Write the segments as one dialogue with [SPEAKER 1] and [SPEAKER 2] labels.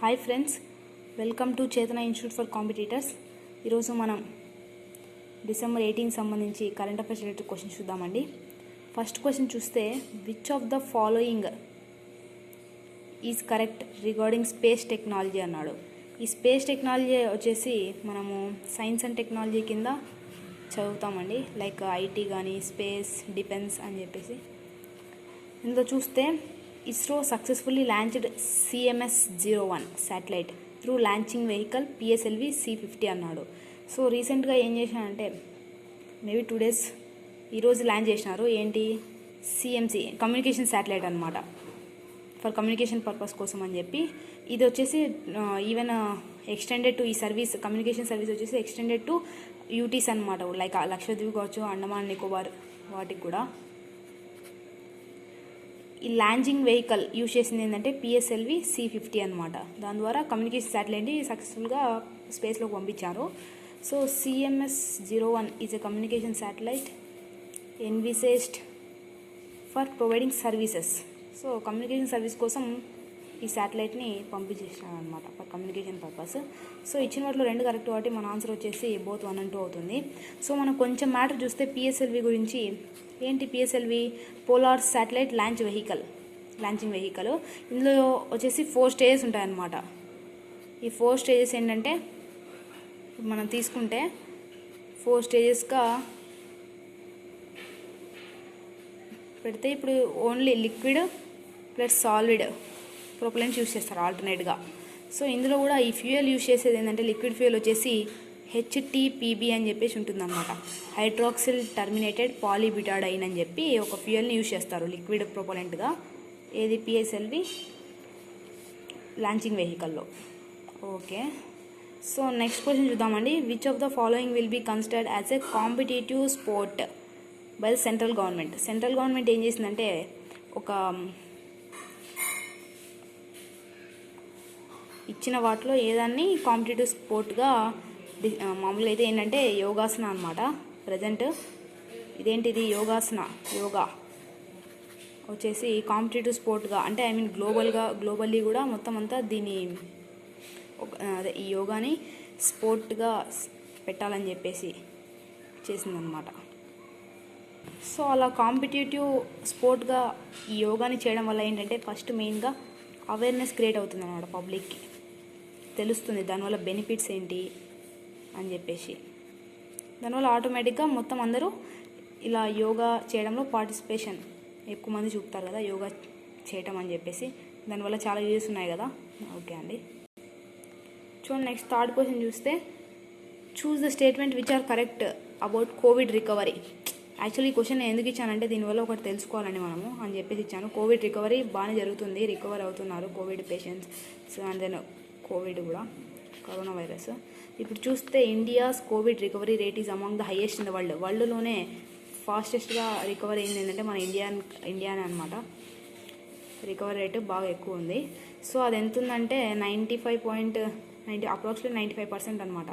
[SPEAKER 1] Hi friends, welcome to చేతన institute for competitors. ఈరోజు మనం డిసెంబర్ 18 సంబంధించి కరెంట్ అఫైర్స్ రిలేటెడ్ క్వశ్చన్ చూద్దామండి. ఫస్ట్ క్వశ్చన్ చూస్తే, which of the following is correct regarding space technology అన్నాడు. ఈ స్పేస్ టెక్నాలజీ వచ్చేసి మనము సైన్స్ అండ్ టెక్నాలజీ కింద చదువుతామండి, లైక్ ఐటీ కానీ స్పేస్ డిఫెన్స్ అని చెప్పేసి. ఇందులో చూస్తే ISRO successfully launched CMS-01 satellite through launching vehicle PSLV C-50 అన్నాడు. సో రీసెంట్గా ఏం చేసినారంటే, మేబీ 2 days ఈరోజు లాంచ్ చేసినారు. ఏంటి, CMC కమ్యూనికేషన్ శాటిలైట్ అనమాట, ఫర్ కమ్యూనికేషన్ పర్పస్ కోసం అని చెప్పి. ఇది వచ్చేసి ఈవెన్ ఎక్స్టెండెడ్ టు ఈ సర్వీస్, కమ్యూనికేషన్ సర్వీస్ వచ్చేసి ఎక్స్టెండెడ్ టు యూటీస్ అనమాట, లైక్ లక్షద్వీప్ కావచ్చు, అండమాన్ నికోబార్ వాటికి కూడా. ఈ లాంచింగ్ వెహికల్ యూజ్ చేసింది ఏంటంటే PSLV C-50 అనమాట. దాని ద్వారా కమ్యూనికేషన్ శాటిలైట్ని సక్సెస్ఫుల్గా స్పేస్లోకి పంపించారు. So CMS-01 is a communication satellite envisaged for providing services. So communication service కోసం ఈ శాటిలైట్ని పంపించేసినారు అనమాట, ఫర్ కమ్యూనికేషన్ పర్పస్. సో ఇచ్చిన వాటిలో 2 కరెక్ట్, కాబట్టి మన ఆన్సర్ వచ్చేసి బోత్ 1 and 2 అవుతుంది. సో మనం కొంచెం మ్యాటర్ చూస్తే PSLV గురించి. ఏంటి PSLV? Polar satellite launching vehicle. ఇందులో వచ్చేసి 4 stages ఉంటాయన్నమాట. ఈ 4 stages ఏంటంటే, మనం తీసుకుంటే 4 stagesగా పెడితే, ఇప్పుడు only liquid plus solid propellants use చేస్తారు ఆల్టర్నేట్గా. సో ఇందులో కూడా ఈ ఫ్యూయల్ యూజ్ చేసేది ఏంటంటే, లిక్విడ్ ఫ్యూయల్ వచ్చేసి HTPB అని చెప్పేసి ఉంటుందన్నమాట, హైడ్రాక్సిల్ టర్మినేటెడ్ పాలీబ్యూటాడైన్ అని చెప్పి ఒక ఫ్యూయల్ని యూజ్ చేస్తారు లిక్విడ్ ప్రొపలెంట్గా. ఏది? PSLV లాంచింగ్ వెహికల్లో. ఓకే, సో నెక్స్ట్ క్వశ్చన్ చూద్దామండి. Which of the following will be considered as a competitive sport by the central government? Central government ఏం చేసిందంటే, ఒక ఇచ్చిన వాటిలో ఏదాన్ని కాంపిటేటివ్ స్పోర్ట్గా, మామూలుగా అయితే ఏంటంటే యోగాసన అనమాట. ప్రజెంట్ ఇదేంటిది, యోగా వచ్చేసి కాంపిటేటివ్ స్పోర్ట్గా, అంటే ఐ మీన్ గ్లోబల్లీ కూడా మొత్తం అంతా దీన్ని అదే ఈ యోగాని స్పోర్ట్గా పెట్టాలని చెప్పేసి చేసిందనమాట. సో అలా కాంపిటేటివ్ స్పోర్ట్గా ఈ యోగాని చేయడం వల్ల ఏంటంటే, ఫస్ట్ మెయిన్గా అవేర్నెస్ క్రియేట్ అవుతుంది అనమాట, పబ్లిక్కి తెలుస్తుంది దానివల్ల బెనిఫిట్స్ ఏంటి అని చెప్పేసి. దానివల్ల ఆటోమేటిక్గా మొత్తం అందరూ ఇలా యోగా చేయడంలో పార్టిసిపేషన్ ఎక్కువ మంది చూపుతారు కదా, యోగా చేయటం అని చెప్పేసి. దానివల్ల చాలా యూజెస్ ఉన్నాయి కదా. ఓకే అండి, చూడండి. నెక్స్ట్ థర్డ్ క్వశ్చన్ చూస్తే, choose the statement which are correct about covid recovery. Actually ఈ క్వశ్చన్ ఎందుకు ఇచ్చానంటే, దీనివల్ల ఒకటి తెలుసుకోవాలండి మనము అని చెప్పేసి ఇచ్చాను. కోవిడ్ రికవరీ బాగానే జరుగుతుంది, రికవర్ అవుతున్నారు covid patients, and then covid కూడా, కరోనా వైరస్. ఇప్పుడు చూస్తే India's covid recovery rate is among the highest in the వరల్డ్లోనే ఫాస్టెస్ట్గా రికవరీ అయింది ఏంటంటే మన ఇండియానే అనమాట. రికవరీ రేట్ బాగా ఎక్కువ ఉంది. సో అది ఎంత ఉందంటే 95.90, అప్రాక్సిమేట్లీ 95% అనమాట.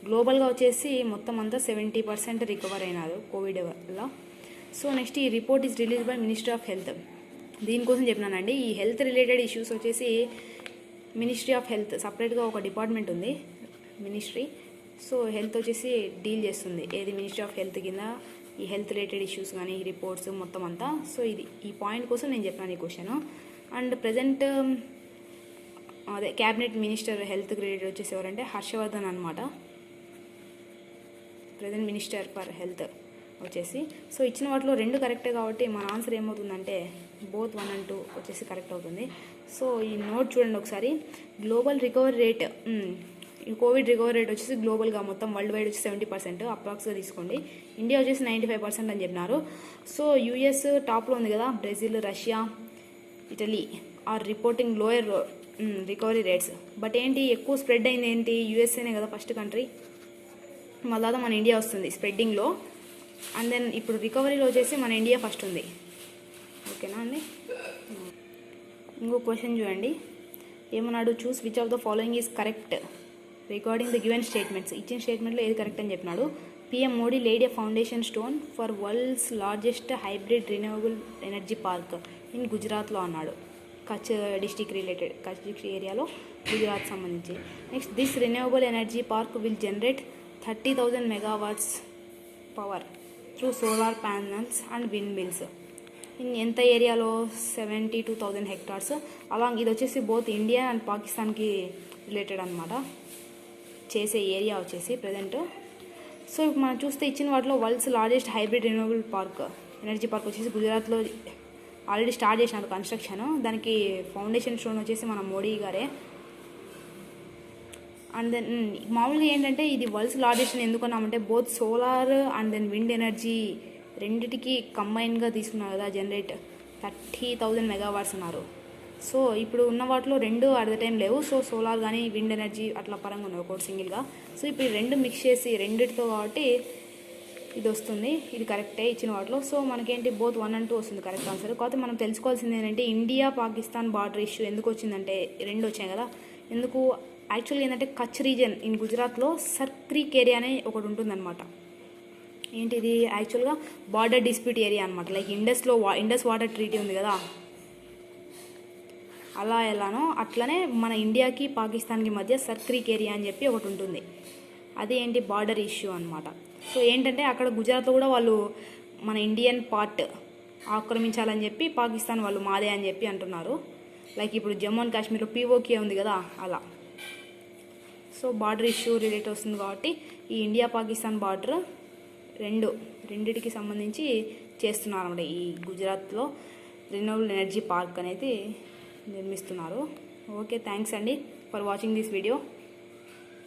[SPEAKER 1] గ్లోబల్గా వచ్చేసి మొత్తం అంతా 70% రికవర్ అయినారు కోవిడ్ వల్ల. సో నెక్స్ట్, ఈ report is release by ministry of health. దీనికోసం చెప్పినానండి. ఈ హెల్త్ రిలేటెడ్ ఇష్యూస్ వచ్చేసి మినిస్ట్రీ ఆఫ్ హెల్త్ సపరేట్గా ఒక డిపార్ట్మెంట్ ఉంది, మినిస్ట్రీ. సో హెల్త్ వచ్చేసి డీల్ చేస్తుంది. ఏది? మినిస్ట్రీ ఆఫ్ హెల్త్ కింద ఈ హెల్త్ రిలేటెడ్ ఇష్యూస్ కానీ ఈ రిపోర్ట్స్ మొత్తం అంతా. సో ఈ పాయింట్ కోసం నేను చెప్పాను ఈ క్వశ్చన్. అండ్ ప్రజెంట్ అదే క్యాబినెట్ మినిస్టర్ హెల్త్ రిలేటెడ్ వచ్చేసి ఎవరంటే హర్షవర్ధన్ అనమాట, ప్రజెంట్ మినిస్టర్ ఫర్ హెల్త్ వచ్చేసి. సో ఇచ్చిన వాటిలో 2 కరెక్టే, కాబట్టి మన ఆన్సర్ ఏమవుతుందంటే బోత్ 1 and 2 వచ్చేసి కరెక్ట్ అవుతుంది. సో ఈ నోట్ చూడండి ఒకసారి. గ్లోబల్ రికవరీ రేట్, ఈ కోవిడ్ రికవరీ రేట్ వచ్చేసి గ్లోబల్గా మొత్తం వరల్డ్ వైడ్ వచ్చి 70% అప్రాక్స్గా తీసుకోండి. ఇండియా వచ్చేసి 95% అని చెప్పినారు. సో US టాప్లో ఉంది కదా, Brazil, Russia, Italy are reporting lower recovery rates. But ఏంటి, ఎక్కువ స్ప్రెడ్ అయింది ఏంటి, USAనే కదా ఫస్ట్ కంట్రీ. మళ్ళా మన ఇండియా వస్తుంది స్ప్రెడ్డింగ్లో. అండ్ దెన్ ఇప్పుడు రికవరీలో వచ్చేసి మన ఇండియా ఫస్ట్ ఉంది. ఓకేనా అండి. ఇంకో క్వశ్చన్ చూడండి, ఏమన్నాడు? Choose which of the following is correct regarding the given statements. ఇచ్చిన స్టేట్మెంట్లో ఏది కరెక్ట్ అని చెప్పినాడు. PM Modi laid a foundation stone for world's largest hybrid renewable energy park in గుజరాత్లో అన్నాడు. Kutch district related, Kutch district ఏరియాలో గుజరాత్ సంబంధించి. Next, this renewable energy park will generate 30,000 megawatts power through solar panels and wind mills in ఎంత ఏరియాలో 72,000 hectares along. ఇది వచ్చేసి both India and పాకిస్తాన్కి related అనమాట చేసే ఏరియా వచ్చేసి ప్రజెంట్. సో ఇప్పుడు మనం చూస్తే ఇచ్చిన వాటిలో world's largest hybrid renewable park energy park వచ్చేసి గుజరాత్లో ఆల్రెడీ స్టార్ట్ చేసినారు కన్స్ట్రక్షన్. దానికి ఫౌండేషన్ స్టోన్ వచ్చేసి మన మోడీ గారే. అండ్ దెన్ మామూలుగా ఏంటంటే ఇది వరల్డ్స్ లార్జెస్ట్ ఎందుకున్నామంటే both solar and then wind energy రెండిటికి కంబైన్గా తీసుకున్నారు కదా, జనరేట్ 30,000 megawatts అన్నారు. సో ఇప్పుడు ఉన్న వాటిలో రెండు అట్ ద టైం లేవు. సో సోలార్ కానీ విండ్ ఎనర్జీ అట్లా పరంగా ఉన్నాయి ఒకటి సింగిల్గా. సో ఇప్పుడు ఈ రెండు మిక్స్ చేసి రెండిటితో కాబట్టి ఇది వస్తుంది. ఇది కరెక్టే ఇచ్చిన వాటిలో. సో మనకేంటి బోత్ 1 and 2 వస్తుంది కరెక్ట్ ఆన్సర్. కాకపోతే మనం తెలుసుకోవాల్సింది ఏంటంటే ఇండియా పాకిస్తాన్ బార్డర్ ఇష్యూ ఎందుకు వచ్చిందంటే రెండు వచ్చాయి కదా. ఎందుకు యాక్చువల్గా ఏంటంటే కచ్ రీజన్ ఇన్ గుజరాత్లో సర్ క్రీక్ ఏరియా అనే ఒకటి ఉంటుందన్నమాట. ఏంటిది యాక్చువల్గా బార్డర్ డిస్ప్యూట్ ఏరియా అనమాట. లైక్ ఇండస్ వాటర్ ట్రీటీ ఉంది కదా, అలా ఎలానో అట్లనే మన ఇండియాకి పాకిస్తాన్కి మధ్య సర్ క్రీక్ ఏరియా అని చెప్పి ఒకటి ఉంటుంది. అది ఏంటి బార్డర్ ఇష్యూ అనమాట. సో ఏంటంటే అక్కడ గుజరాత్లో కూడా వాళ్ళు మన ఇండియన్ పార్ట్ ఆక్రమించాలని చెప్పి పాకిస్తాన్ వాళ్ళు మాదే అని చెప్పి అంటున్నారు. లైక్ ఇప్పుడు జమ్మూ అండ్ కాశ్మీర్లో పీఓకే ఉంది కదా అలా. సో బార్డర్ ఇష్యూ రిలేట్ వస్తుంది కాబట్టి ఈ ఇండియా పాకిస్తాన్ బార్డర్ రెండిటికి సంబంధించి చేస్తున్నారు అన్నమాట. ఈ గుజరాత్లో రెన్యూవబుల్ ఎనర్జీ పార్క్ అనేది నిర్మిస్తున్నారు. ఓకే, థ్యాంక్స్ అండి ఫర్ వాచింగ్ దిస్ వీడియో.